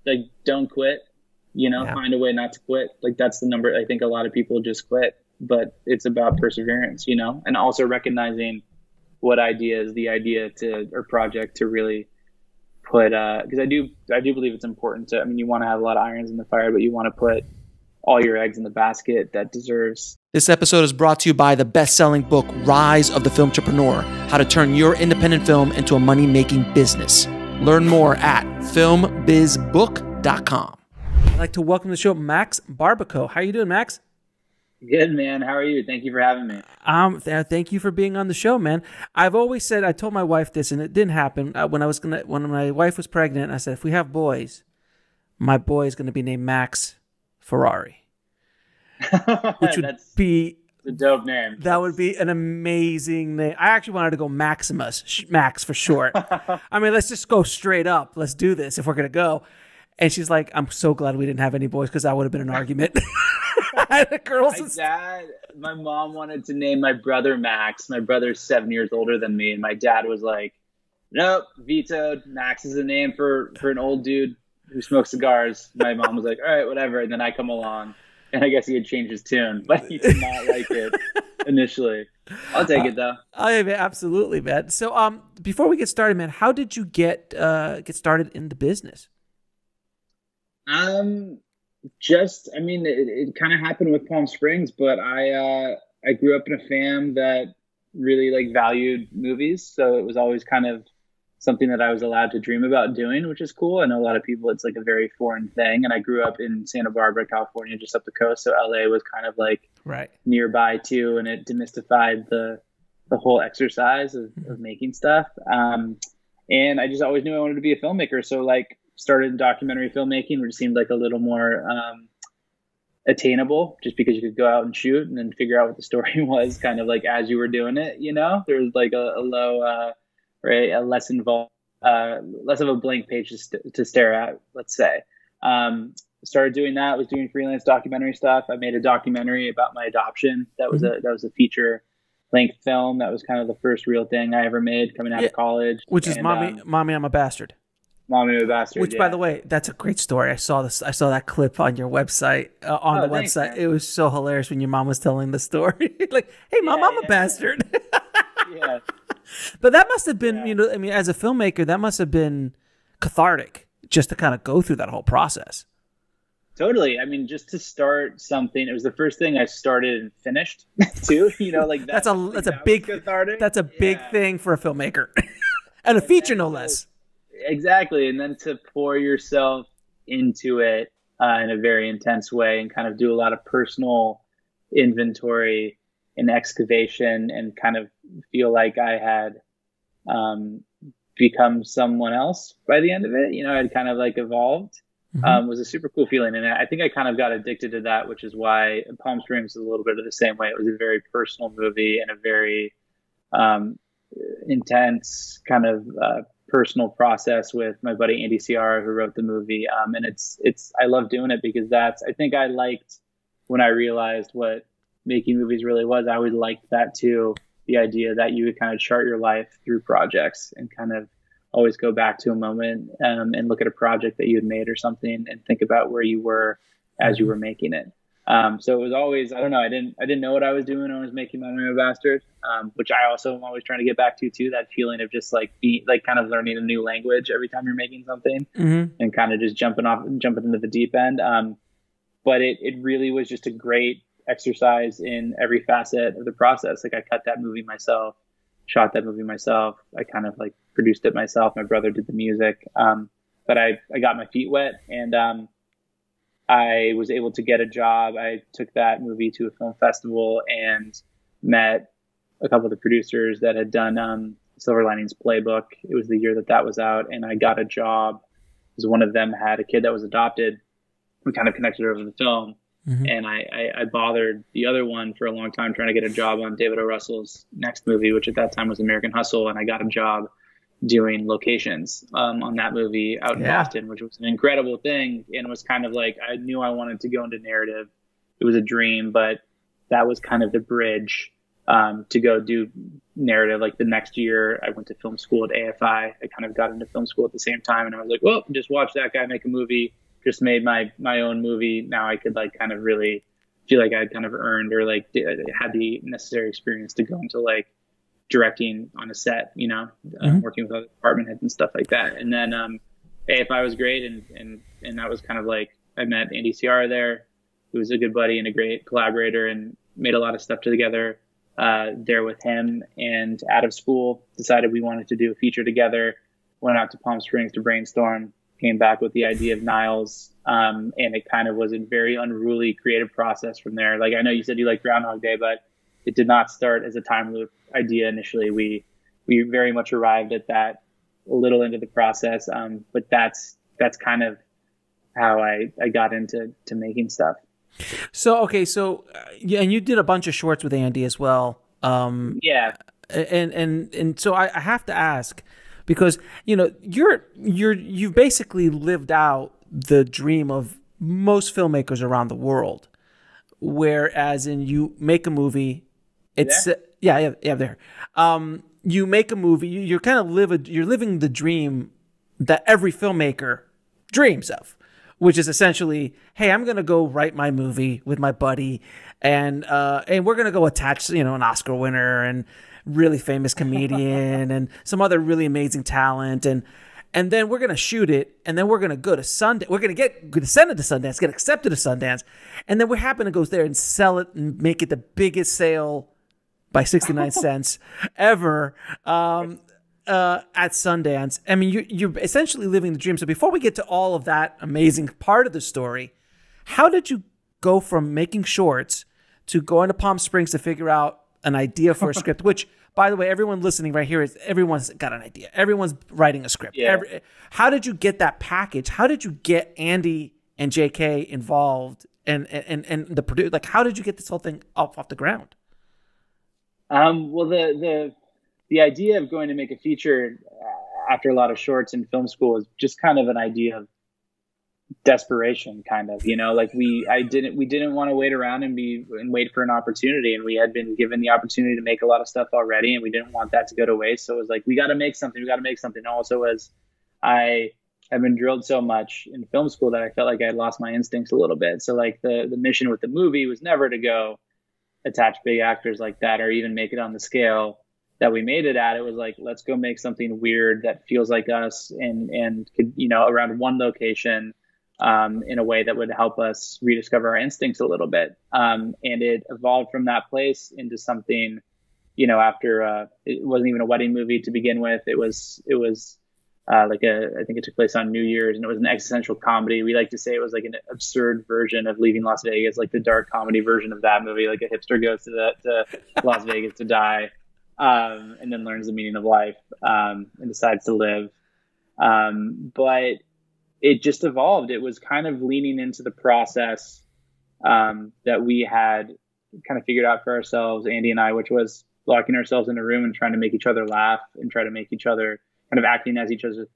like, don't quit, find a way not to quit. Like, that's the number. I think a lot of people just quit, but it's about perseverance, and also recognizing what idea is the idea or project to really put, because I do believe it's important to, you want to have a lot of irons in the fire, but you want to put all your eggs in the basket that deserves. This episode is brought to you by the best-selling book, Rise of the Film Entrepreneur, How to Turn Your Independent Film into a Money-Making Business. Learn more at filmbizbook.com. I'd like to welcome to the show Max Barbakow. How are you doing, Max? Good, man. How are you? Thank you for having me. Thank you for being on the show, man. I've always said, I told my wife this, and it didn't happen. When my wife was pregnant, I said, if we have boys, my boy is going to be named Max Ferrari, which would be a dope name. That would be an amazing name. I actually wanted to go Maximus, Max for short. Let's just go straight up. Let's do this if we're going to go. And she's like, I'm so glad we didn't have any boys because that would have been an argument. My mom wanted to name my brother Max. My brother's 7 years older than me. And my dad was like, nope, vetoed. Max is a name for an old dude who smokes cigars. My mom was like, all right, whatever. And then I come along. And I guess he had changed his tune, but he did not like it initially. I'll take it though. Absolutely, man. So, before we get started, man, how did you get started in the business? It kind of happened with Palm Springs, but I grew up in a fam that really valued movies, so it was always kind of something that I was allowed to dream about doing, which is cool. I know a lot of people, it's like a very foreign thing. And I grew up in Santa Barbara, California, just up the coast. So LA was kind of like nearby too. And it demystified the whole exercise of making stuff. And I just always knew I wanted to be a filmmaker. So started in documentary filmmaking, which seemed like a little more attainable, just because you could go out and shoot and then figure out what the story was kind of like as you were doing it, there was like a low, a less involved, less of a blank page to stare at, let's say. Started doing that, was doing freelance documentary stuff. I made a documentary about my adoption. That was a feature length film. That was kind of the first real thing I ever made coming out of college. Which is Mommy, I'm a Bastard. Mommy, I'm a Bastard. Which, by the way, that's a great story. I saw that clip on your website, Thanks, website. Man. It was so hilarious when your mom was telling the story. Like, hey, Mom, I'm a bastard. Yeah. But that must have been, as a filmmaker, that must have been cathartic just to kind of go through that whole process. Totally. Just to start something, it was the first thing I started and finished too. That's a big cathartic. That's a big thing for a filmmaker and a feature, no less. Exactly. And then to pour yourself into it in a very intense way and kind of do a lot of personal inventory and excavation and kind of feel like I had become someone else by the end of it. I'd kind of evolved. Was a super cool feeling. And I think I kind of got addicted to that, which is why Palm Springs is a little bit of the same way. It was a very personal movie and a very intense kind of personal process with my buddy Andy Samberg, who wrote the movie. And I love doing it because I think I liked when I realized what making movies really was. I always liked that too. The idea that you would kind of chart your life through projects and kind of always go back to a moment and look at a project that you had made or something and think about where you were as you were making it. So it was always, I don't know, I didn't know what I was doing when I was making My Name a Bastard, which I also am always trying to get back to too, that feeling of just being kind of learning a new language every time you're making something and kind of just jumping into the deep end. But it really was just a great exercise in every facet of the process. I cut that movie myself, shot that movie myself. I kind of produced it myself. My brother did the music. But I got my feet wet and I was able to get a job. I took that movie to a film festival and met a couple of the producers that had done Silver Linings Playbook. It was the year that was out, and I got a job because one of them had a kid that was adopted. We kind of connected over the film. And I bothered the other one for a long time trying to get a job on David O. Russell's next movie, which at that time was American Hustle. And I got a job doing locations on that movie out in Boston, which was an incredible thing. And it was kind of I knew I wanted to go into narrative. It was a dream, but that was kind of the bridge to go do narrative. Like the next year I went to film school at AFI. I kind of got into film school at the same time, and I was like, well, just watch that guy make a movie, just made my own movie. Now I could like kind of really feel like I'd kind of earned or like had the necessary experience to go into like directing on a set, you know, working with other department heads and stuff like that. And then AFI was great, and that was kind of like I met Andy Samberg there, who was a good buddy and a great collaborator, and made a lot of stuff together there with him. And out of school, decided we wanted to do a feature together. Went out to Palm Springs to brainstorm. Came back with the idea of Niles, and it kind of was a very unruly creative process from there. Like I know you said you like Groundhog Day, but it did not start as a time loop idea initially. We very much arrived at that a little into the process, but that's kind of how I got into making stuff. So okay, yeah, and you did a bunch of shorts with Andy as well. Yeah, and so I have to ask, because you know you've basically lived out the dream of most filmmakers around the world, whereas in you make a movie, it's there. You make a movie, you're kind of you're living the dream that every filmmaker dreams of, which is essentially, hey, I'm gonna go write my movie with my buddy, and we're gonna go attach, you know, an Oscar winner and really famous comedian and some other really amazing talent, and then we're gonna shoot it, and then we're gonna go to Sundance. We're gonna send it to Sundance, get accepted to Sundance, and then we happen to go there and sell it and make it the biggest sale by 69 cents ever at Sundance. I mean, you're essentially living the dream. So before we get to all of that amazing part of the story, how did you go from making shorts to going to Palm Springs to figure out an idea for a script, which, by the way, everyone listening right here everyone's got an idea. Everyone's writing a script. Yeah. How did you get that package? How did you get Andy and JK involved and the producer? Like, how did you get this whole thing off the ground? Well, the idea of going to make a feature after a lot of shorts in film school is just kind of an idea of desperation, kind of, you know, like we didn't want to wait around and wait for an opportunity, and we had been given the opportunity to make a lot of stuff already, and we didn't want that to go to waste. So it was like, we got to make something. Also, as I have been drilled so much in film school that I felt like I had lost my instincts a little bit. So like the mission with the movie was never to go attach big actors like that or even make it on the scale that we made it at. It was like, let's go make something weird that feels like us and could, you know, around one location in a way that would help us rediscover our instincts a little bit. And it evolved from that place into something, you know, after it wasn't even a wedding movie to begin with. It was I think it took place on New Year's, and it was an existential comedy. We like to say it was like an absurd version of Leaving Las Vegas, like the dark comedy version of that movie. Like a hipster goes to Las Vegas to die, and then learns the meaning of life, and decides to live. But it just evolved. It was kind of leaning into the process that we had kind of figured out for ourselves, Andy and I, which was locking ourselves in a room and trying to make each other laugh and try to make each other kind of acting as each other's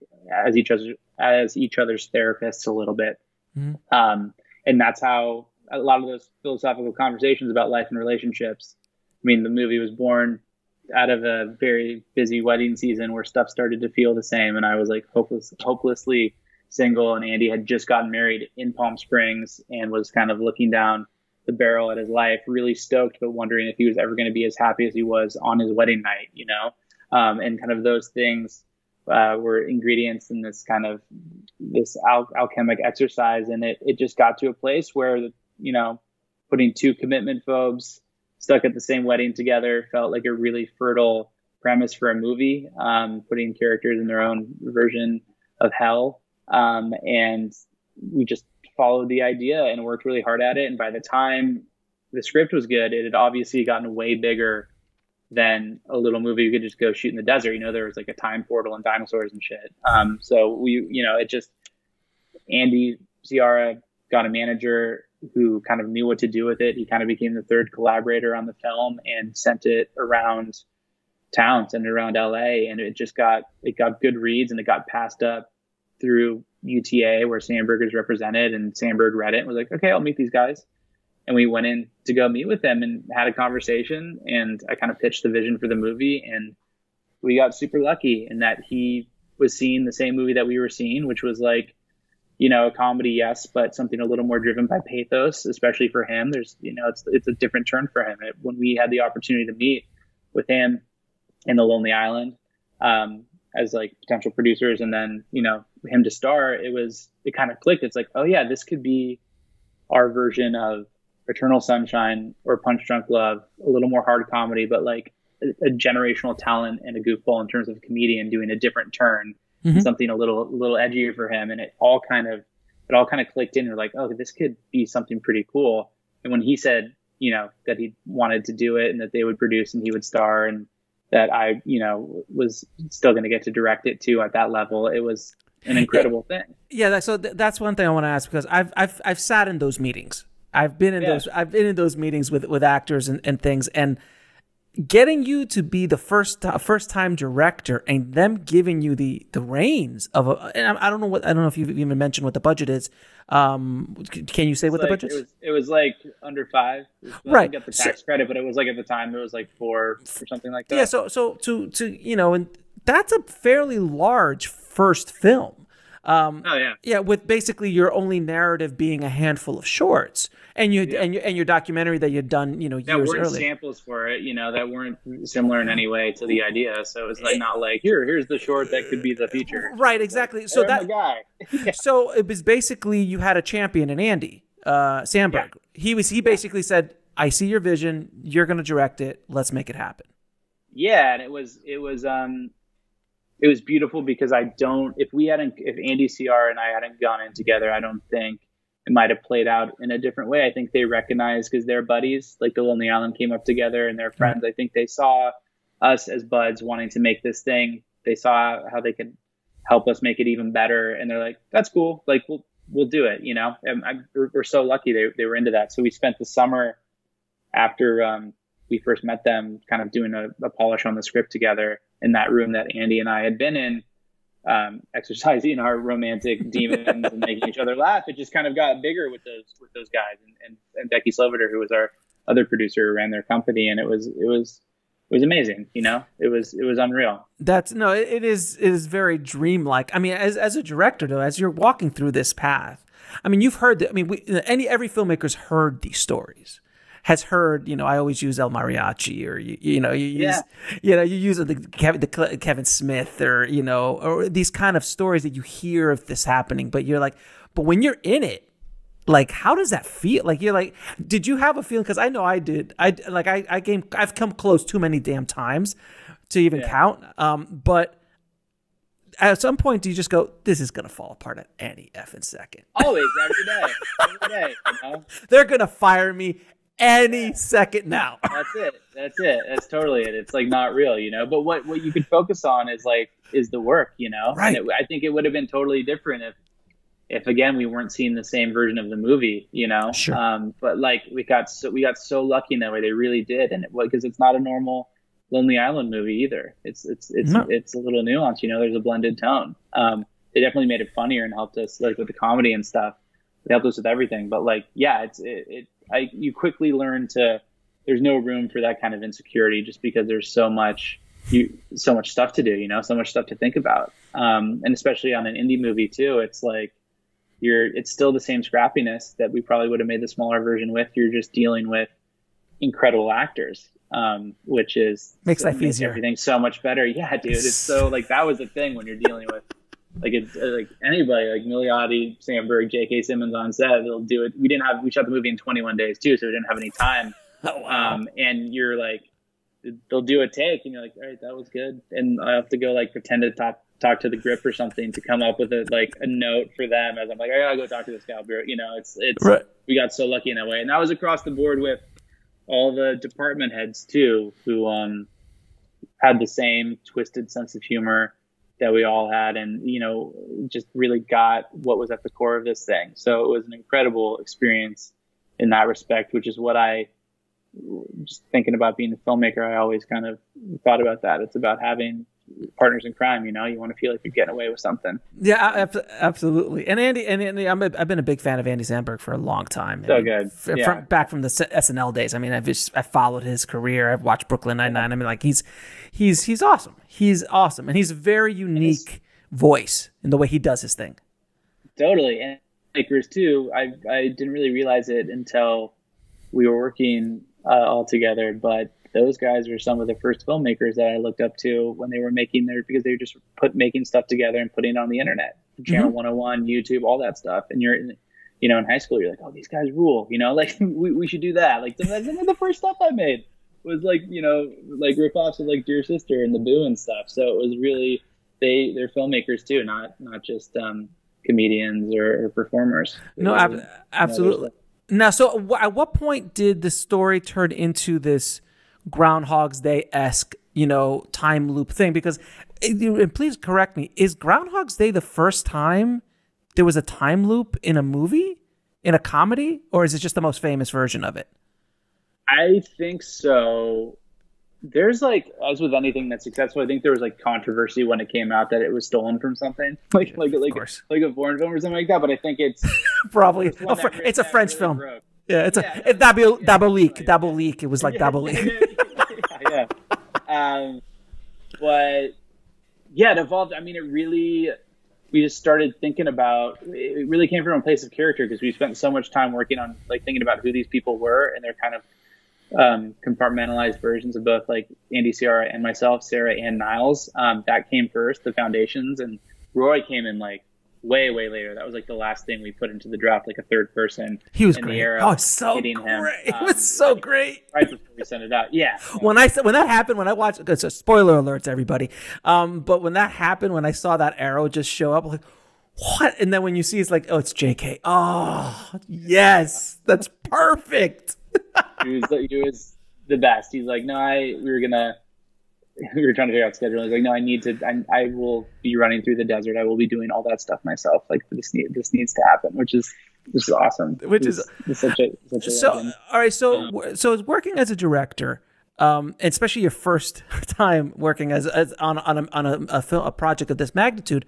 therapists a little bit. Mm-hmm. And that's how a lot of those philosophical conversations about life and relationships. I mean, the movie was born out of a very busy wedding season where stuff started to feel the same. And I was like hopelessly single, and Andy had just gotten married in Palm Springs and was kind of looking down the barrel at his life, really stoked, but wondering if he was ever going to be as happy as he was on his wedding night, you know? And kind of those things were ingredients in this kind of this alchemic exercise. And it just got to a place where, you know, putting two commitment phobes stuck at the same wedding together felt like a really fertile premise for a movie, putting characters in their own version of hell. And we just followed the idea and worked really hard at it. And by the time the script was good, it had obviously gotten way bigger than a little movie you could just go shoot in the desert. You know, there was like a time portal and dinosaurs and shit. So we, you know, it just, Andy Samberg got a manager who kind of knew what to do with it. He kind of became the third collaborator on the film and sent it around town, sent it around LA. And it got good reads, and it got passed up through UTA where Samberg is represented, and Samberg read it and was like, okay, I'll meet these guys. And we went in to go meet with him and had a conversation, and I kind of pitched the vision for the movie, and we got super lucky in that he was seeing the same movie that we were seeing, which was like, a comedy, yes, but something a little more driven by pathos, especially for him. There's, it's a different turn for him. When we had the opportunity to meet with him in The Lonely Island, as like potential producers, and then, him to star, it kind of clicked. It's like, oh yeah, this could be our version of Eternal Sunshine or Punch Drunk Love, a little more hard comedy, but like a generational talent and a goofball in terms of a comedian doing a different turn, something a little edgier for him. And it all kind of clicked in. We're like, oh, this could be something pretty cool. And when he said, that he wanted to do it and that they would produce and he would star, and that I, was still going to get to direct it too at that level, it was an incredible thing. Yeah. So that's one thing I want to ask, because I've sat in those meetings. I've been in those meetings with actors and things, and getting you to be the first time director and them giving you the reins of and I don't know if you've even mentioned what the budget is. Can you say what the budget is? It was like under 5. Right. Get the tax credit, but it was like at the time it was like 4 or something like that. Yeah. So to and that's a fairly large first film. Yeah, with basically your only narrative being a handful of shorts, and your documentary that you'd done, years that weren't earlier. Samples for it, that weren't similar in any way to the idea. So it was like not like here's the short that could be the feature. Right, exactly. So that guy. Yeah. So it was basically you had a champion in Andy Samberg. Yeah. He basically said, "I see your vision. You're going to direct it. Let's make it happen." Yeah, and it was beautiful because if Andy CR and I hadn't gone in together, I don't think it might have played out in a different way. I think they recognized, because they're buddies, like The Lonely Island came up together and they're friends. I think they saw us as buds wanting to make this thing. They saw how they could help us make it even better. And they're like, that's cool. Like, we'll do it, And we're so lucky they were into that. So we spent the summer after we first met them kind of doing a polish on the script together in that room that Andy and I had been in, exercising our romantic demons and making each other laugh. It just kind of got bigger with those guys, and Becky Sloviter, who was our other producer who ran their company, and it was amazing. It was unreal. It is very dreamlike. I mean, as a director though, as you're walking through this path, I mean, you've heard every filmmaker's heard these stories. Has heard, I always use El Mariachi, or you use the Kevin Smith, or these kind of stories that you hear of this happening, but you're like, but when you're in it, like, how does that feel? Like, you're like, did you have a feeling? Because I know I did. I've come close too many damn times to even count. But at some point, do you just go, this is gonna fall apart at any effing second? Always, every day. They're gonna fire me any second now. That's it. That's totally it. It's like not real, but what you could focus on is the work, right. And I think it would have been totally different if again, we weren't seeing the same version of the movie, Sure. But like we got so lucky in that way. They really did. And because it's not a normal Lonely Island movie either. It's a little nuanced, there's a blended tone. They definitely made it funnier and helped us like with the comedy and stuff. They helped us with everything, but you quickly learn there's no room for that kind of insecurity, just because there's so much stuff to do, so much stuff to think about. And especially on an indie movie too, it's like it's still the same scrappiness that we probably would have made the smaller version with. You're just dealing with incredible actors, which makes life easier. Everything so much better. Yeah, dude. It's so like, that was the thing when you're dealing with like it's like anybody, like Milioti, Samberg, J.K. Simmons on set, they'll do it. We shot the movie in 21 days too, so we didn't have any time. Oh, wow. And you're like, they'll do a take, and you're like, all right, that was good. And I have to go like pretend to talk to the grip or something to come up with a note for them, as I'm like, I gotta go talk to this guy. It's right. We got so lucky in that way, and that was across the board with all the department heads too, who had the same twisted sense of humor that we all had, and just really got what was at the core of this thing. So it was an incredible experience in that respect, which is what just thinking about being a filmmaker, I always kind of thought about that. It's about having partners in crime. You know, you want to feel like you're getting away with something. Yeah, absolutely. And Andy, I've been a big fan of Andy Samberg for a long time. So good. Back from the SNL days. I mean, I followed his career. I've watched Brooklyn Nine-Nine. I mean, like he's awesome. He's awesome, and he's a very unique voice in the way he does his thing. Totally, and filmmakers too. I didn't really realize it until we were working all together, but those guys were some of the first filmmakers that I looked up to when they were because they were just making stuff together and putting it on the internet, Channel 101, YouTube, all that stuff. And you're in high school, you're like, oh, these guys rule, like we should do that. Like some of the first stuff I made was like, like ripoffs of like Dear Sister and The Boo and stuff. So it was really, they're filmmakers too, not just comedians or performers. No, absolutely. Now, so at what point did the story turn into this Groundhog's Day-esque, time loop thing? Because, and please correct me, is Groundhog's Day the first time there was a time loop in a movie, in a comedy, or is it just the most famous version of it? I think so. There's like, as with anything that's successful, I think there was like controversy when it came out that it was stolen from something, like a foreign film or something like that. But I think it's probably it's a French film. Broke. Yeah, it's double leak. It was like double leak. Yeah. But yeah, it evolved. I mean, we just started thinking about, it really came from a place of character because we spent so much time working on like thinking about who these people were and their kind of compartmentalized versions of both like Andy Ciara and myself, Sarah and Niles. That came first, the foundations, and Roy came in like way later. That was like the last thing we put into the draft, like a third person. He was great. So great. It was so great. Right before we sent it out. Yeah. When that happened, when I watched, it's a spoiler alerts, everybody. But when that happened, when I saw that arrow just show up, I'm like, what? And then when you see it's like, oh, it's JK. Oh, yes, that's perfect. He was the best. He's like, no, we were trying to figure out schedule. He's like, no, I will be running through the desert. I will be doing all that stuff myself. Like this needs to happen, which is awesome. Is such a legend. All right. So working as a director, especially your first time working as on a project of this magnitude,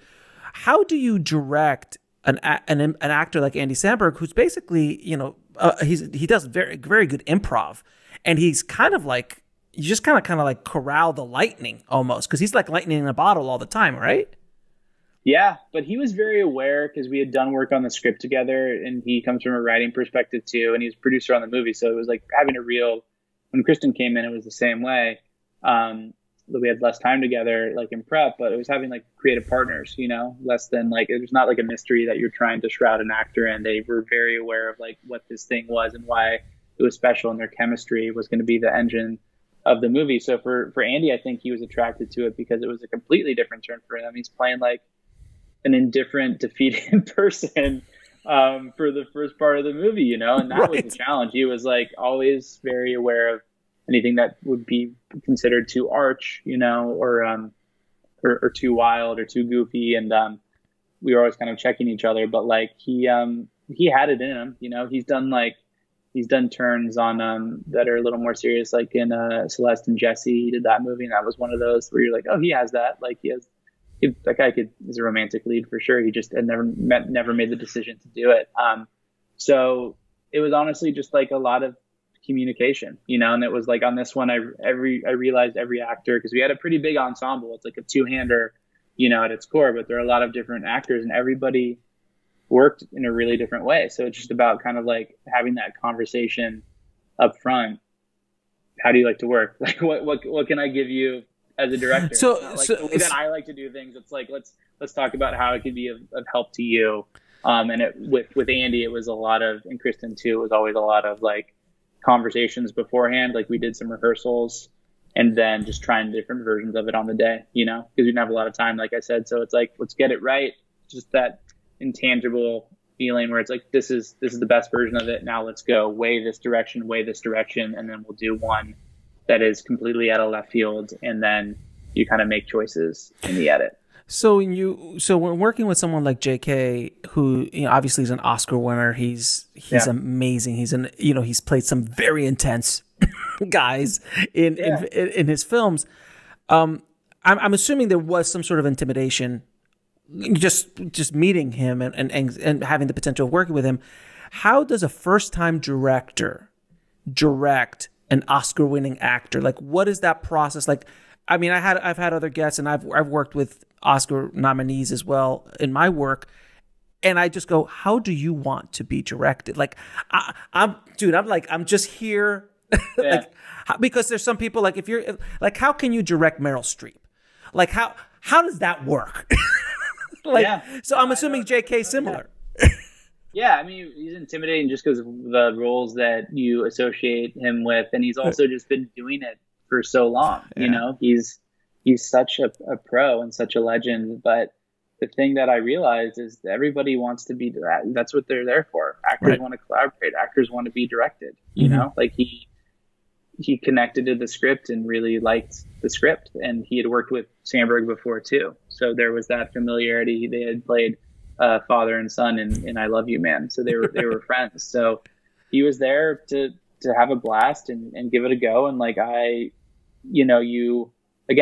how do you direct an actor like Andy Samberg, who's basically, he does very, very good improv, and he's kind of like, you just kind of like corral the lightning almost, because he's like lightning in a bottle all the time, right? Yeah, but he was very aware because we had done work on the script together, and he comes from a writing perspective too, and he was a producer on the movie, so it was like having when Cristin came in, it was the same way. We had less time together, like in prep, but it was having like creative partners, less than like, it was not like a mystery that you're trying to shroud an actor in. They were very aware of like what this thing was and why it was special, and their chemistry was going to be the engine of the movie. So for Andy, I think he was attracted to it because it was a completely different turn for him. He's playing like an indifferent, defeated person for the first part of the movie, and that was the challenge. He was like always very aware of anything that would be considered too arch, or too wild or too goofy. And we were always kind of checking each other, but like he had it in him, he's done turns on that are a little more serious, like in Celeste and Jesse. He did that movie, and that was one of those where you're like, oh, he has that. Like that guy is a romantic lead for sure. He just had never made the decision to do it. So it was honestly just like a lot of communication, and it was like on this one, I realized every actor, because we had a pretty big ensemble. It's like a two-hander, at its core, but there are a lot of different actors, and everybody worked in a really different way. So it's just about kind of like having that conversation up front. How do you like to work? Like what can I give you as a director? The way that I like to do things, it's like let's talk about how it could be of help to you. And with Andy, it was a lot of, and Cristin too, it was always a lot of like conversations beforehand. Like we did some rehearsals and then just trying different versions of it on the day, because we didn't have a lot of time, like I said. So it's like, let's get it right. Just that intangible feeling where it's like, this is the best version of it. Now let's go way this direction. And then we'll do one that is completely out of left field. And then you kind of make choices in the edit. So when working with someone like JK, who obviously is an Oscar winner, he's amazing. He's played some very intense guys in his films. I'm assuming there was some sort of intimidation just meeting him and having the potential of working with him. How does a first-time director direct an Oscar-winning actor? Like, what is that process like? I mean, I've had other guests, and I've worked with Oscar nominees as well in my work, and I just go, how do you want to be directed? Like, I'm just here, Yeah. because there's some people, like, if you're like, how can you direct Meryl Streep? Like, how does that work? Like, yeah. So I'm assuming JK similar. Yeah, I mean, he's intimidating just because of the roles that you associate him with, and he's also just been doing it for so long. Yeah. You know, he's such a pro and such a legend. But the thing that I realized is that everybody wants to be that's what they're there for. Actors want to collaborate. Actors want to be directed. You know, like he connected to the script and really liked the script, and he had worked with Samberg before too. So there was that familiarity. They had played father and son in I Love You, Man. So they were friends. So he was there to have a blast and give it a go. And like again,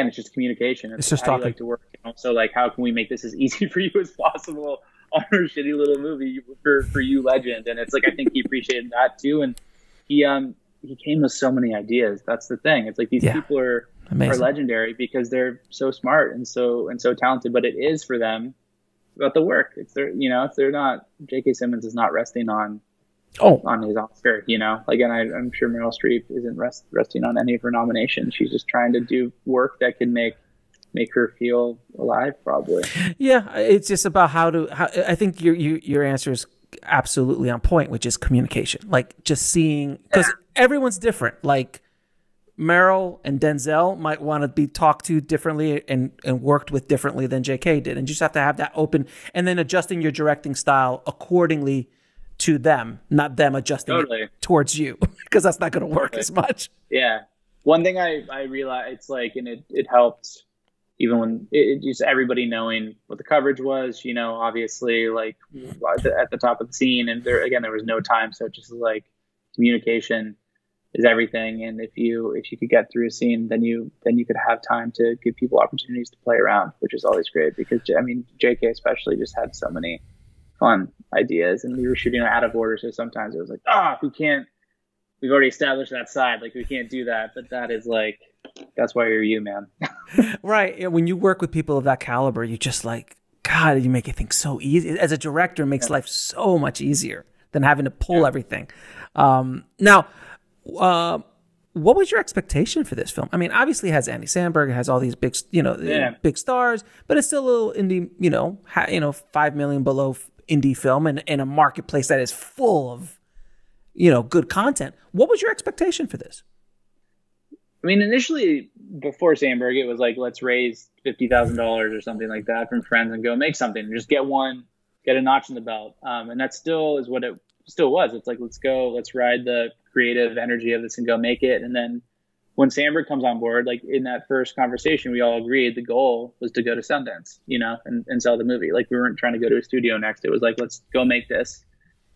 it's just communication. It's just how talking. You like to work. And also, like, how can we make this as easy for you as possible on our shitty little movie for you, legend? And it's like, I think he appreciated that too. And he came with so many ideas. That's the thing. It's like these people are legendary because they're so smart and so talented. But it is for them about the work. It's their, if they're not, J.K. Simmons is not resting on his Oscar. Again, I'm sure Meryl Streep isn't resting on any of her nominations. She's just trying to do work that can make her feel alive, probably. Yeah, it's just about how I think your answer is absolutely on point, which is communication. Like, just seeing, because everyone's different. Like, Meryl and Denzel might want to be talked to differently and worked with differently than JK did. And you just have to have that open, and then adjusting your directing style accordingly to them, not them adjusting it towards you, because that's not going to work as much. Yeah. One thing I realized, it's like, and it helped even when it just everybody knowing what the coverage was, obviously, like at the top of the scene, and there was no time. So just like communication is everything. And if you could get through a scene, then you could have time to give people opportunities to play around, which is always great, because I mean, JK especially just had so many fun ideas, and we were shooting out of order. So sometimes it was like, we've already established that side. Like, we can't do that. But that is like, that's why you're you, man. Right. When you work with people of that caliber, you just like, God, you make it think so easy. As a director, it makes life so much easier than having to pull everything. Now, what was your expectation for this film? I mean, obviously it has Andy Samberg, it has all these big, big stars, but it's still a little indie, 5 million below indie film, and in a marketplace that is full of, good content. What was your expectation for this? I mean, initially, before Samberg, it was like, let's raise $50,000 or something like that from friends and go make something and just get a notch in the belt. And that still is what it still was. It's like, let's ride the creative energy of this and go make it. And then when Samberg comes on board, like in that first conversation, we all agreed the goal was to go to Sundance, and sell the movie. Like, we weren't trying to go to a studio next. It was like, let's go make this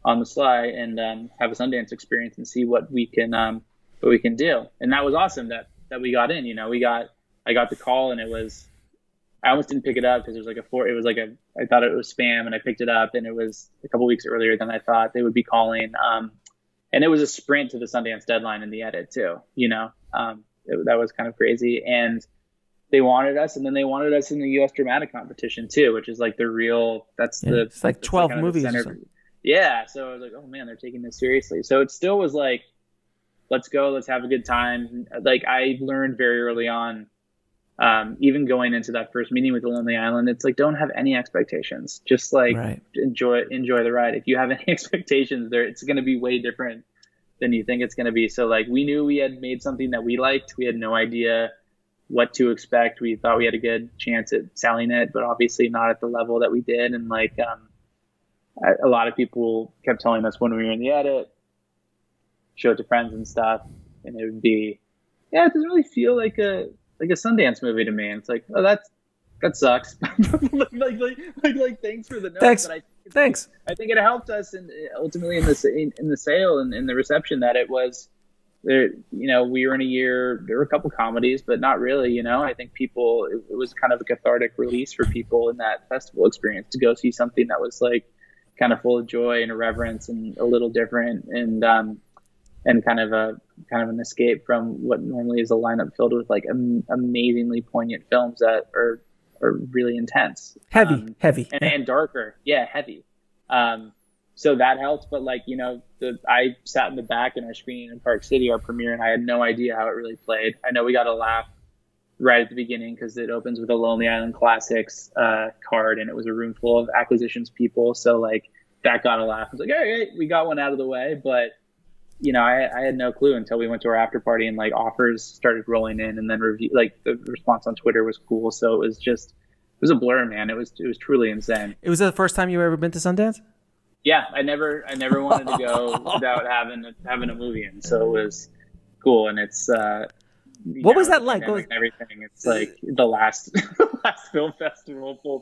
on the sly and have a Sundance experience and see what we can do. And that was awesome that we got in. I got the call, and I almost didn't pick it up because I thought it was spam, and I picked it up, and it was a couple weeks earlier than I thought they would be calling. And it was a sprint to the Sundance deadline in the edit too. That was kind of crazy. And they wanted us, and then they wanted us in the U.S. dramatic competition too, which is like it's like 12 movies. Yeah. So I was like, oh man, they're taking this seriously. So it still was like, let's go, let's have a good time. Like, I learned very early on, even going into that first meeting with The Lonely Island, it's like, don't have any expectations. Just like enjoy the ride. If you have any expectations there, it's going to be way different than you think it's going to be. So like, we knew we had made something that we liked. We had no idea what to expect. We thought we had a good chance at selling it, but obviously not at the level that we did. And like, a lot of people kept telling us when we were in the edit, show it to friends and stuff, and it would be, it doesn't really feel like a Sundance movie to me. And it's like, oh, that sucks. like thanks for the note. Thanks. I think it helped us ultimately in the sale and in the reception, that it was there, we were in a year, there were a couple comedies, but not really, I think people, it was kind of a cathartic release for people in that festival experience to go see something that was like kind of full of joy and irreverence and a little different, and kind of an escape from what normally is a lineup filled with like amazingly poignant films that are really intense, heavy, and darker. Yeah. Heavy. So that helped, but like, I sat in the back in our screening in Park City, our premiere, and I had no idea how it really played. I know we got a laugh right at the beginning because it opens with a Lonely Island Classics card, and it was a room full of acquisitions people. So like that got a laugh. I was like, hey, we got one out of the way. But, I had no clue until we went to our after party and like offers started rolling in, and then the response on Twitter was cool. So it was a blur, man. It was truly insane. It was the first time you ever been to Sundance? Yeah, I never wanted to go without having a movie in, so it was cool. And it's what was that like? Everything. It's like the last full film festival for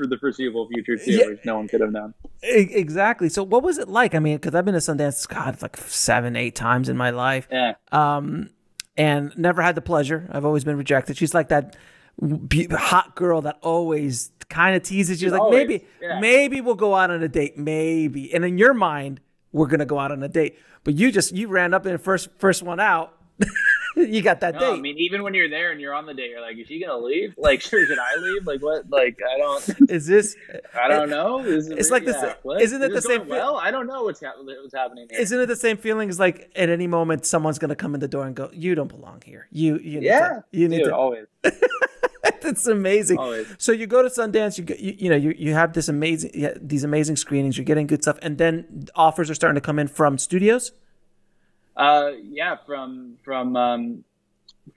the foreseeable future too, which no one could have known. Exactly. So what was it like? I mean, because I've been to Sundance, God, like 7-8 times in my life. Yeah. And never had the pleasure. I've always been rejected. She's like that hot girl that always kind of teases you, like maybe we'll go out on a date, maybe. And in your mind, we're gonna go out on a date. But you ran up in first one out. You got that date. I mean, even when you're there and you're on the date, you're like, is she gonna leave? Like, sure, should I leave? Like, what? Like, I don't. Is this? I don't know. It's like this. Isn't it the same? Well, I don't know what's happening here. Isn't it the same feeling as like at any moment someone's gonna come in the door and go, you don't belong here. You need to always. That's amazing. Always. So you go to Sundance, you have these amazing screenings, you're getting good stuff, and then offers are starting to come in from studios.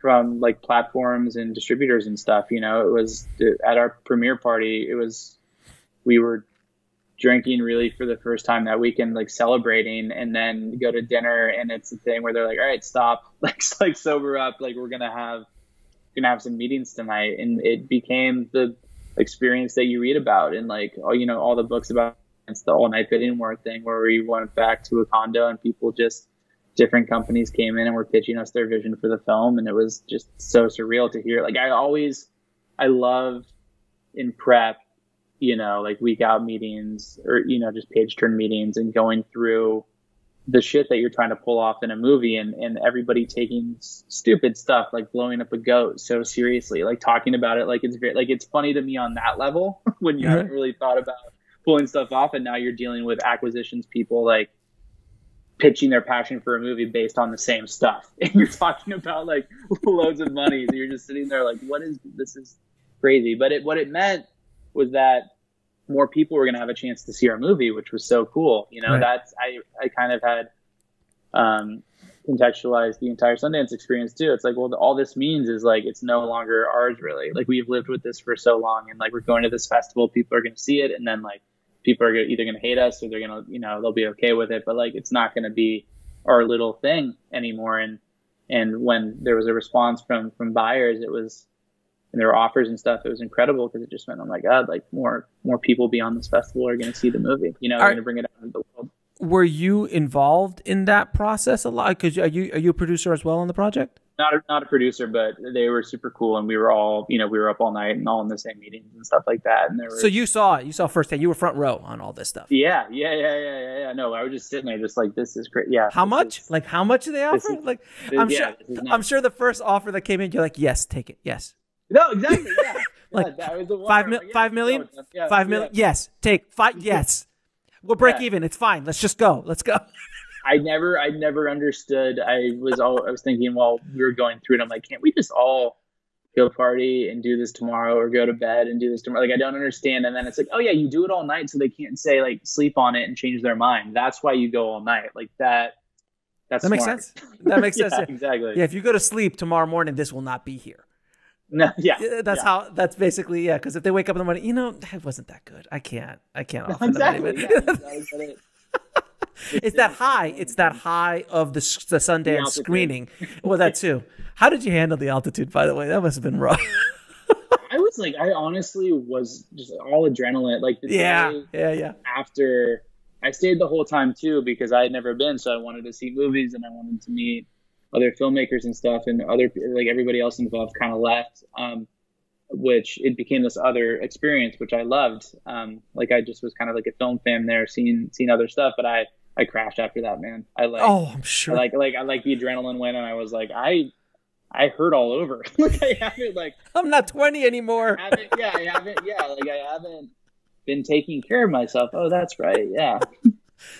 From like platforms and distributors and stuff. It was at our premiere party. We were drinking really for the first time that weekend, like celebrating, and then go to dinner, and it's a thing where they're like, all right, stop, like sober up, like we're gonna have some meetings tonight. And it became the experience that you read about and like all the books about. It's the all night bidding war thing where we went back to a condo and different companies came in and were pitching us their vision for the film, and it was just so surreal to hear. Like I love in prep, like week out meetings or just page turn meetings and going through the shit that you're trying to pull off in a movie, and everybody taking stupid stuff like blowing up a goat so seriously, like talking about it like it's funny to me on that level when you haven't really thought about pulling stuff off, and now you're dealing with acquisitions people like pitching their passion for a movie based on the same stuff, and you're talking about like loads of money, so you're just sitting there like, this is crazy. But what it meant was that more people were going to have a chance to see our movie, which was so cool. Right. That's I kind of had contextualized the entire Sundance experience too. It's like, well, all this means is like it's no longer ours really. Like we've lived with this for so long, and like we're going to this festival, people are going to see it, and then like people are either going to hate us or they're going to, they'll be okay with it, but like it's not going to be our little thing anymore. And when there was a response from buyers, and there were offers and stuff, it was incredible because it just meant, oh my God, like more people beyond this festival are going to see the movie. They're going to bring it out into the world. Were you involved in that process a lot? Because are you a producer as well on the project? Not a producer, but they were super cool, and we were all, we were up all night and all in the same meetings and stuff like that. And so you saw firsthand. You were front row on all this stuff. Yeah. No, I was just sitting there, just like, this is great. Yeah. How much? How much do they offer? I'm sure the first offer that came in, you're like, yes, take it, yes. No, exactly. Yeah. Like that was the one 5 million. Yeah, 5 million. Yes, take 5. Yes, we'll break even. It's fine. Let's just go. Let's go. I never understood. I was thinking while we were going through it, I'm like, can't we just all go party and do this tomorrow, or go to bed and do this tomorrow? Like, I don't understand. And then it's like, oh yeah, you do it all night, so they can't say like sleep on it and change their mind. That's why you go all night. Like that. That makes sense. That makes sense. Exactly. Yeah, if you go to sleep tomorrow morning, this will not be here. No, yeah. That's basically, yeah. Because if they wake up in the morning, it wasn't that good. I can't offer exactly. them anything. It's that high. It's that high of the Sundance screening. Well, that too. How did you handle the altitude, by the way? That must have been rough. I honestly was just all adrenaline. Like the day I stayed the whole time too because I had never been, so I wanted to see movies and I wanted to meet other filmmakers and stuff, and other like everybody else involved kind of left, which it became this other experience which I loved. Like I just was kind of like a film fan there, seeing other stuff, but I crashed after that, man. I'm sure. I like the adrenaline went, and I was like I hurt all over. Like I haven't I'm not 20 anymore. I haven't been taking care of myself. Oh, that's right. Yeah.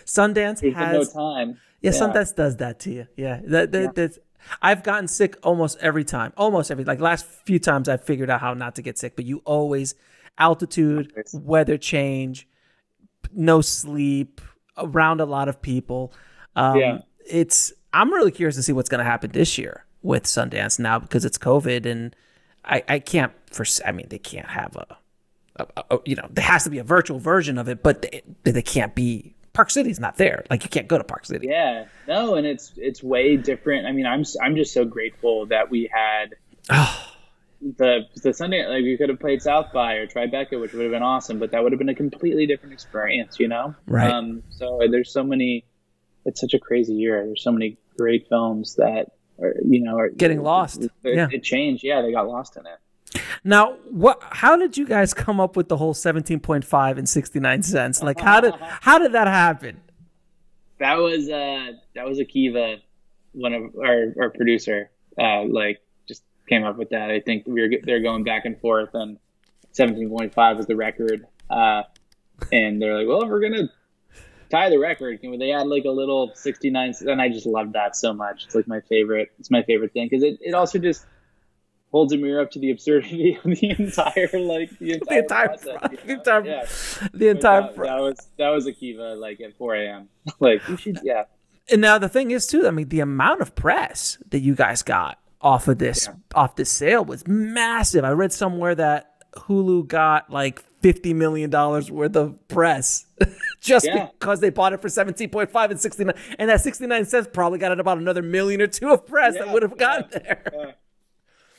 Sundance has no time. Yeah, Sundance does that to you. Yeah. That's, I've gotten sick almost every time. Like last few times I've figured out how not to get sick, but you always altitude, weather change, no sleep, around a lot of people. I'm really curious to see what's going to happen this year with Sundance now because it's COVID, and they can't have there has to be a virtual version of it, but they can't be. Park City's not there. Like you can't go to Park City. Yeah, no, and it's way different. I mean, I'm just so grateful that we had the Sunday. Like we could have played South by or Tribeca, which would have been awesome, but that would have been a completely different experience, you know? Right. So there's so many. It's such a crazy year. There's so many great films that are getting lost. It changed. Yeah, they got lost in it. Now, how did you guys come up with the whole 17.5 and 69 cents? Like, how did that happen? That was Akiva, one of our producer, just came up with that. I think they're going back and forth, and 17.5 was the record. And they're like, well, if we're gonna tie the record, they add like a little 69, and I just love that so much. It's like my favorite. It's my favorite thing because it also just holds a mirror up to the absurdity of the entire process. That was Akiva like at 4 a.m. Like you should, yeah. And now the thing is too, I mean, the amount of press that you guys got off this sale was massive. I read somewhere that Hulu got like $50 million worth of press just because they bought it for 17.5 and 69, and that 69 cents probably got it about another million or two of press that would have gotten there. Yeah.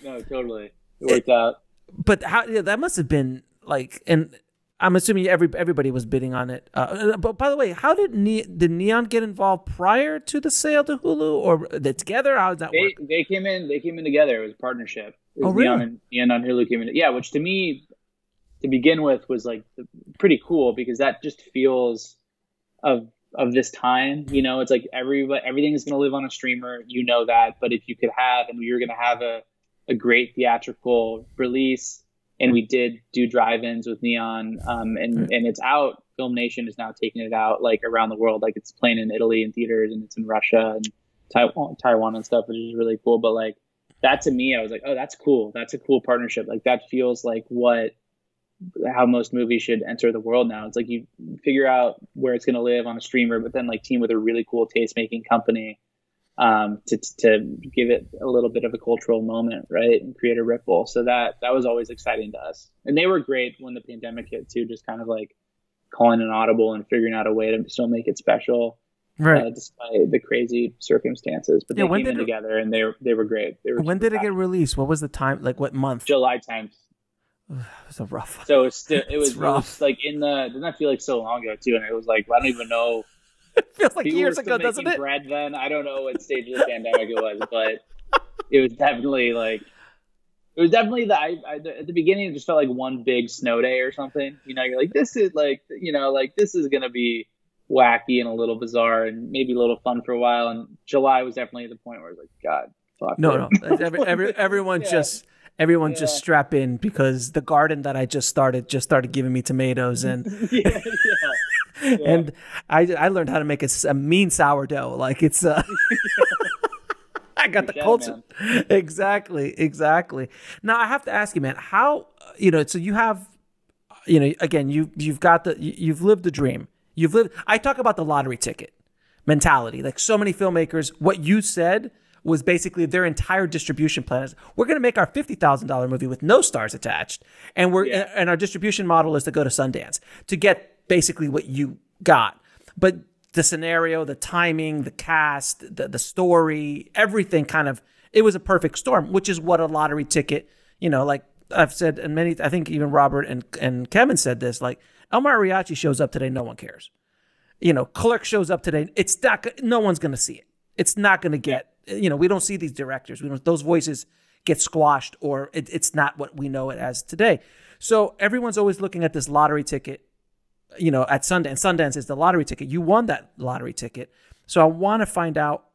No, totally. It worked out. But that must have been like, and I'm assuming everybody was bidding on it. But by the way, how did NEON get involved prior to the sale to Hulu, or they together? How does that work? They came in together. It was a partnership. Really? NEON on Hulu came in. Yeah, which to me, to begin with, was like pretty cool because that just feels of this time. It's like everything is going to live on a streamer. That, but if you could have, and you're going to have a great theatrical release, and we did do drive-ins with NEON, and it's out. Film Nation is now taking it out like around the world, like it's playing in Italy in theaters, and it's in Russia and Taiwan and stuff, which is really cool. But like that to me, I was like, oh, that's cool. That's a cool partnership. Like that feels like how most movies should enter the world now. It's like you figure out where it's going to live on a streamer, but then like team with a really cool taste-making company to give it a little bit of a cultural moment, right, and create a ripple. So that was always exciting to us. And they were great when the pandemic hit too, just kind of like calling an audible and figuring out a way to still make it special, right, despite the crazy circumstances. But they came in together, and they were great. When did it get released? What was the time? Like what month? July 10th. It was a rough one. So it was rough. It was like didn't that feel like so long ago too? And it was like, I don't even know. It feels like people years ago, doesn't it? Bread then. I don't know what stage of the pandemic it was, but it was definitely at the beginning it just felt like one big snow day or something. You're like, this is this is gonna be wacky and a little bizarre and maybe a little fun for a while. And July was definitely the point where I was like, God, fuck. No. Everyone just strap in because the garden that I just started giving me tomatoes and and I learned how to make a mean sourdough. Like it's I got the culture. Man. Exactly. Now I have to ask you, man, how so you have again you've lived the dream. I talk about the lottery ticket mentality. Like so many filmmakers, what you said was basically their entire distribution plan is we're going to make our $50,000 movie with no stars attached, and and our distribution model is to go to Sundance to get basically what you got. But the scenario, the timing, the cast, the story, everything it was a perfect storm, which is what a lottery ticket, like I've said, and I think even Robert and Kevin said this, like El Mariachi shows up today, no one cares. Clerk shows up today. It's not. No one's going to see it. It's not going to get. We don't see these directors. Those voices get squashed, or it's not what we know it as today. So everyone's always looking at this lottery ticket. At Sundance. Sundance is the lottery ticket. You won that lottery ticket. So I want to find out,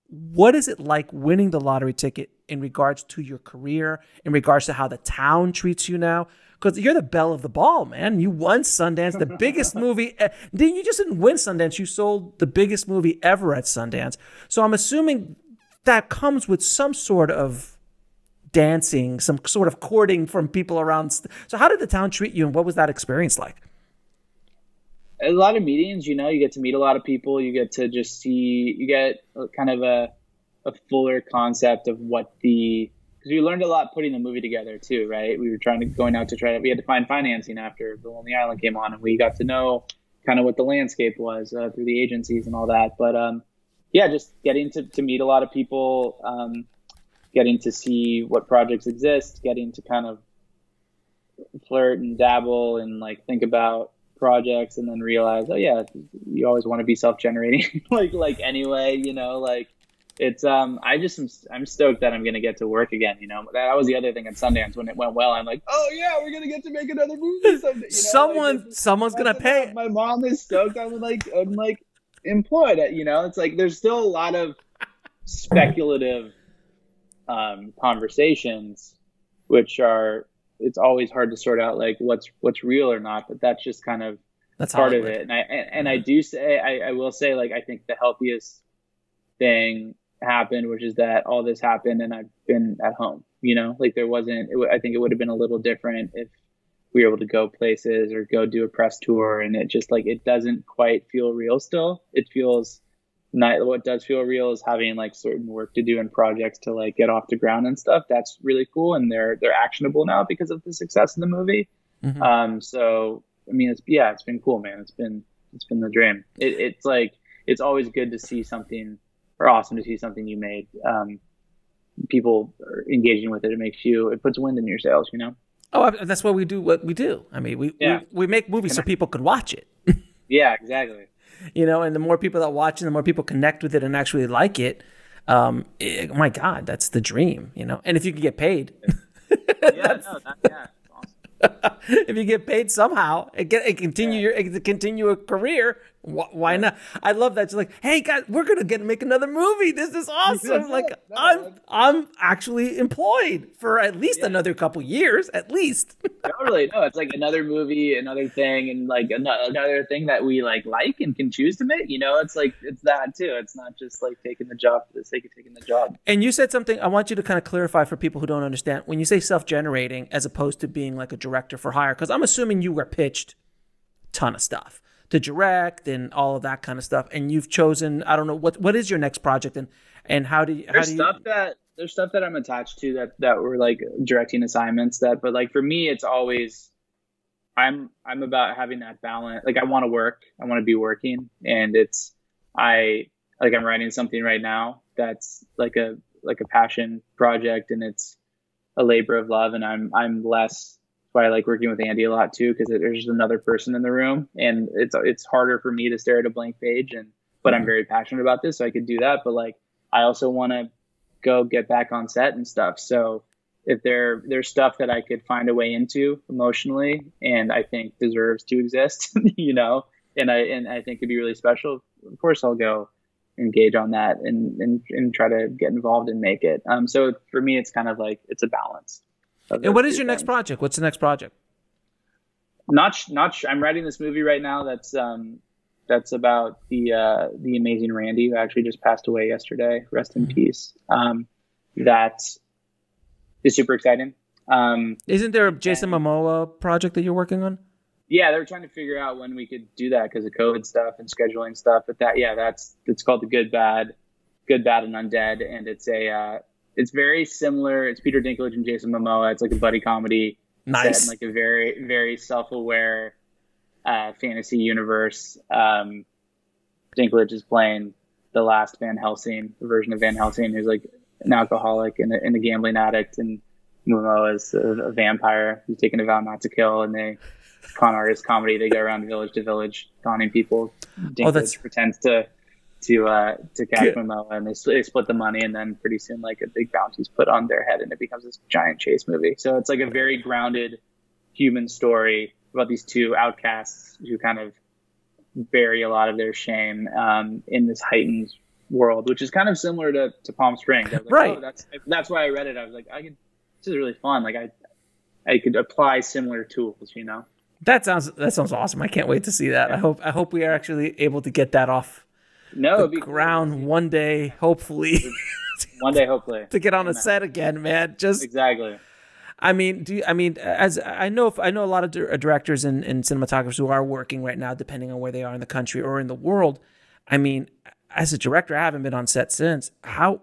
what is it like winning the lottery ticket in regards to your career, in regards to how the town treats you now? Because you're the belle of the ball, man. You won Sundance, the biggest movie. You just didn't win Sundance. You sold the biggest movie ever at Sundance. So I'm assuming that comes with some sort of dancing, some sort of courting from people around. So how did the town treat you, and what was that experience like? A lot of meetings, you get to meet a lot of people. You get to just see, you get kind of a fuller concept of because we learned a lot putting the movie together too, right? We were we had to find financing after The Lonely Island came on, and we got to know kind of what the landscape was through the agencies and all that. But just getting to meet a lot of people, getting to see what projects exist, getting to kind of flirt and dabble and think about projects, and then realize, you always want to be self-generating like anyway, it's I'm stoked that I'm gonna get to work again. That was the other thing at Sundance. When it went well, I'm like, we're gonna get to make another movie someday. Someone's gonna pay. My mom is stoked. I'm employed at, it's there's still a lot of speculative conversations, which are, it's always hard to sort out what's real or not, but that's just kind of part of it. And I do say, I will say, I think the healthiest thing happened, which is that all this happened and I've been at home, there wasn't, I think it would have been a little different if we were able to go places or go do a press tour, and it just it doesn't quite feel real still. It feels not. What does feel real is having certain work to do and projects to get off the ground and stuff. That's really cool, and they're actionable now because of the success of the movie. Mm-hmm. So I mean, it's been cool, man. It's been the dream. It's always good to see something, or awesome to see something you made. People are engaging with it. It puts wind in your sails, Oh, that's why we do what we do. I mean, we make movies so people could watch it. Yeah, exactly. And the more people that watch it, the more people connect with it and actually like it. My God, that's the dream, And if you can get paid, awesome. If you get paid somehow and continue a career, why not? I love that. It's hey guys, we're gonna make another movie. This is awesome. I'm actually employed for at least another couple years, at least. Totally. No, it's another movie, another thing, and another thing that we like and can choose to make. It's that too. It's not just taking the job for the sake of taking the job. And you said something I want you to kind of clarify for people who don't understand. When you say self-generating as opposed to being a director for hire, because I'm assuming you were pitched a ton of stuff to direct and all of that kind of stuff, and you've chosen, I don't know, what is your next project, and how do you there's stuff that I'm attached to that were directing assignments but for me, it's always, I'm about having that balance. I want to work, I want to be working, and I'm writing something right now that's a passion project, and it's a labor of love, and I'm less. I like working with Andy a lot too, because there's just another person in the room, and it's harder for me to stare at a blank page, but I'm very passionate about this, so I could do that. But I also want to go get back on set and stuff. So if there's stuff that I could find a way into emotionally, and I think deserves to exist, and I think could be really special, of course I'll go engage on that and try to get involved and make it. So for me, it's kind of it's a balance. And what is your next project? What's the next project? I'm writing this movie right now that's about the amazing Randy, who actually just passed away yesterday. Rest in peace. That is super exciting. Isn't there a Jason Momoa project that you're working on? Yeah, they're trying to figure out when we could do that because of COVID stuff and scheduling stuff. But it's called The Good, Bad, and Undead, and it's very similar. It's Peter Dinklage and Jason Momoa. It's a buddy comedy. Nice. Set in a very, very self-aware fantasy universe. Dinklage is playing the last Van Helsing, the version of Van Helsing, who's an alcoholic and a gambling addict, and Momoa is a vampire who's taken a vow not to kill, and they con artist comedy. They go around village to village conning people. Dinklage pretends to catch Momoa, and they split the money, and then pretty soon like a big bounty's put on their head, and it becomes this giant chase movie. So it's like a very grounded human story about these two outcasts who kind of bury a lot of their shame in this heightened world, which is kind of similar to Palm Springs. I was like, right. Oh, that's why I read it. I was like, this is really fun. Like I could apply similar tools, you know. That sounds awesome. I can't wait to see that. Yeah. I hope we are actually able to get that off the ground cool. One day, hopefully. One day, hopefully. To get on a set again, man. Just exactly. I mean, as I know a lot of directors and cinematographers who are working right now, depending on where they are in the country or in the world. I mean, as a director, I haven't been on set since. I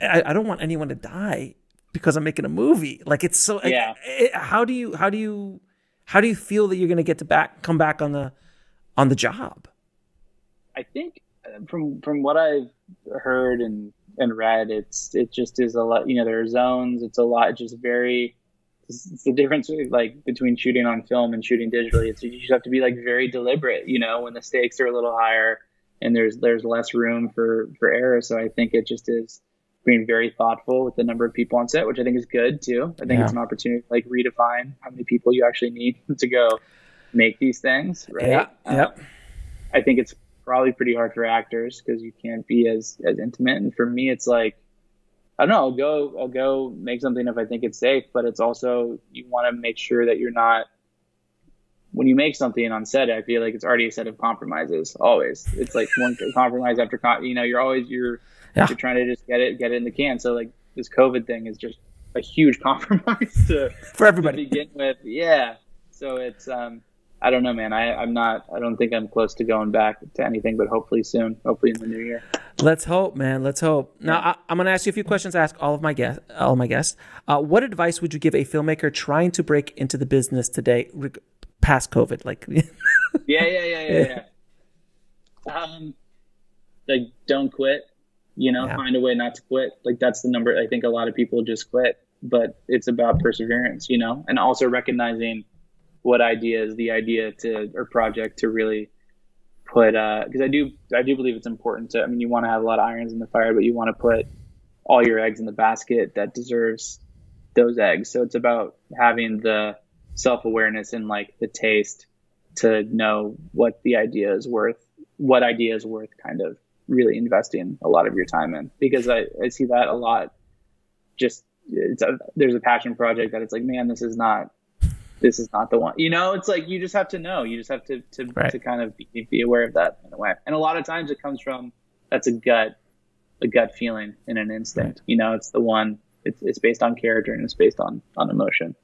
don't want anyone to die because I'm making a movie. Like it's so. Yeah. How do you feel that you're going to get to come back on the job? I think from what I've heard and read, it just is a lot. You know, there are zones. It's a lot. Just very. It's the difference like between shooting on film and shooting digitally. You just have to be like very deliberate. You know, when the stakes are a little higher and there's less room for error. So I think it just is being very thoughtful with the number of people on set, which I think is good too. I think it's an opportunity to like redefine how many people you actually need to go make these things. Right. Yeah. Yep. I think it's probably pretty hard for actors because you can't be as intimate. And for me, it's like, I don't know, I'll go make something if I think it's safe, but it's also, you want to make sure that you're not, when you make something on set, I feel like it's already a set of compromises. Always. It's like one compromise after, you're trying to just get it in the can. So like this COVID thing is just a huge compromise for everybody to begin with. Yeah. So it's, I don't know, man. I don't think I'm close to going back to anything, but hopefully soon, hopefully in the new year. Let's hope, man. Let's hope. Now, I'm going to ask you a few questions. I ask all my guests. What advice would you give a filmmaker trying to break into the business today, past COVID? Like, yeah. Like, don't quit. You know, find a way not to quit. Like, that's the number. I think a lot of people just quit, but it's about perseverance. You know, and also recognizing what idea is the idea or project to really put, because I do believe it's important to, I mean, you want to have a lot of irons in the fire, but you want to put all your eggs in the basket that deserves those eggs. So it's about having the self-awareness and like the taste to know what idea is worth kind of really investing a lot of your time in, because I see that a lot. Just there's a passion project that it's like, man, this is not the one. You know, it's like, you just have to know. You just have to kind of be aware of that in a way. And a lot of times it comes from, that's a gut feeling and an instinct. Right. You know, it's the one, it's based on character and it's based on emotion.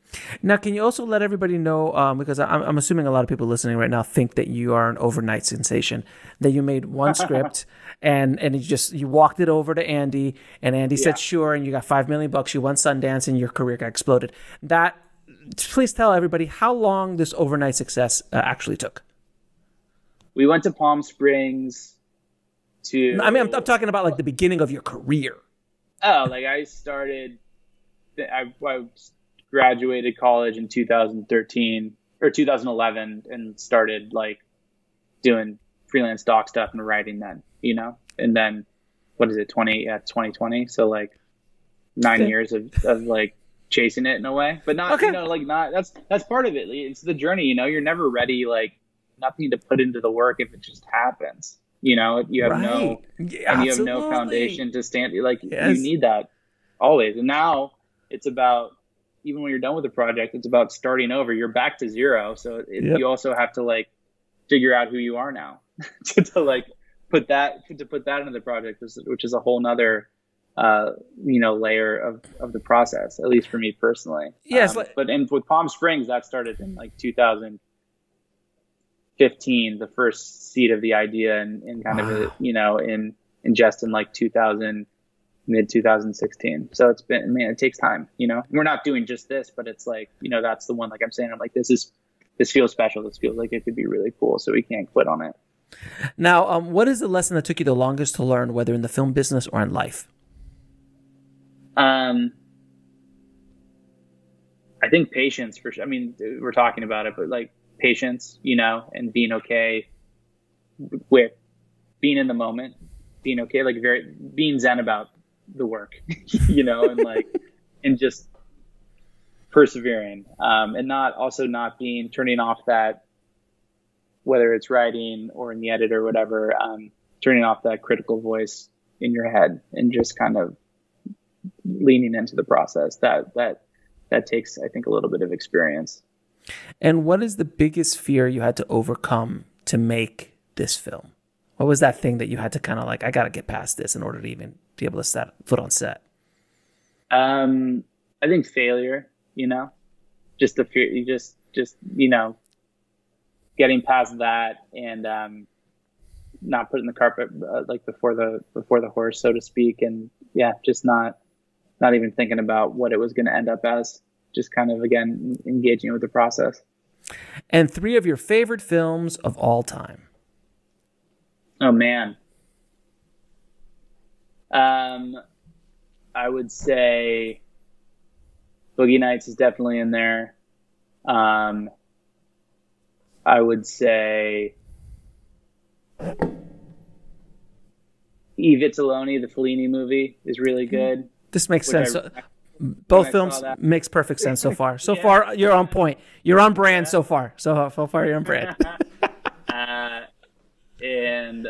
Now, can you also let everybody know, because I'm assuming a lot of people listening right now think that you are an overnight sensation, that you made one script and you walked it over to Andy, and Andy said sure, and you got $5 million, you won Sundance, and your career got exploded. Please tell everybody how long this overnight success actually took. We went to Palm Springs to... I mean, I'm talking about like the beginning of your career. Oh, like I graduated college in 2013 or 2011 and started like doing freelance doc stuff and writing then, you know? And then, what is it, 2020? So like 9 years of like chasing it in a way, but not, you know, like not, that's part of it. It's the journey, you know, you're never ready, like nothing to put into the work if it just happens, you know, you have you have no foundation to stand, like you need that always. And now it's about, even when you're done with the project, it's about starting over. You're back to zero. So you also have to like figure out who you are now to like put that into the project, which is a whole nother layer of the process, at least for me personally. Yes. But with Palm Springs, that started in like 2015, the first seed of the idea, and kind of, you know, in like mid 2016. So it's been, man, it takes time, you know, we're not doing just this, but it's like, you know, that's the one, like I'm saying, I'm like, this feels special. This feels like it could be really cool. So we can't quit on it. Now, what is the lesson that took you the longest to learn, whether in the film business or in life? I I think patience for sure. I mean, we're talking about it, but like patience, and being okay with being in the moment, being okay, like being zen about the work, and like, and just persevering, and not turning off that, whether it's writing or in the edit or whatever, turning off that critical voice in your head and just kind of leaning into the process. That takes, I think, a little bit of experience. And what is the biggest fear you had to overcome to make this film? What was that thing that you had to kind of like, I got to get past this in order to even be able to set foot on set? I think failure, just the fear, you just, getting past that and, not putting the carpet like before the horse, so to speak. And yeah, just not even thinking about what it was going to end up as, just kind of, again, engaging with the process. And 3 of your favorite films of all time. Oh man. I would say Boogie Nights is definitely in there. I would say I Vitelloni, the Fellini movie, is really good. This makes sense. Both films makes perfect sense so far. So far, you're on point. You're on brand so far. So far, you're on brand. And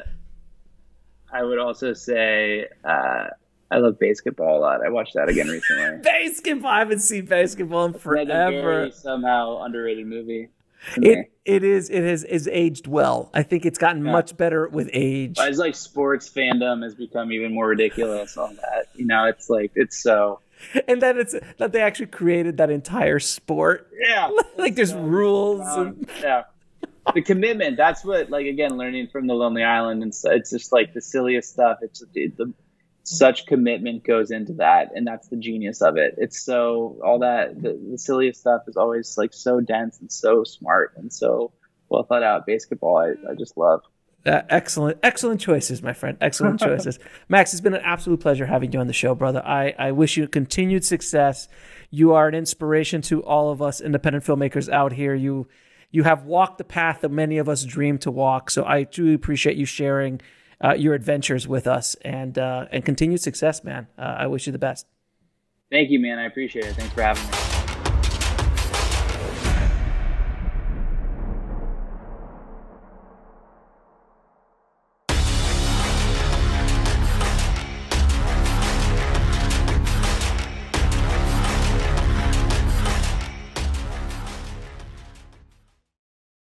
I would also say I love Basketball a lot. I watched that again recently. Basketball! I haven't seen Basketball in forever. Like a very somehow underrated movie. It has aged well. I think it's gotten much better with age. It's like sports fandom has become even more ridiculous on that. It's like, it's so. And then it's that they actually created that entire sport. Yeah. Like there's rules. Yeah. The commitment. That's what, like, again, learning from The Lonely Island. And so it's just like the silliest stuff. Such commitment goes into that. And that's the genius of it. It's so, all that, the silliest stuff is always like so dense and so smart and so well thought out. Basketball, I just love. Excellent choices, my friend. Excellent choices. Max, it's been an absolute pleasure having you on the show, brother. I wish you continued success. You are an inspiration to all of us independent filmmakers out here. You have walked the path that many of us dream to walk. So I truly appreciate you sharing your adventures with us and continued success, man. I wish you the best. Thank you, man. I appreciate it. Thanks for having me.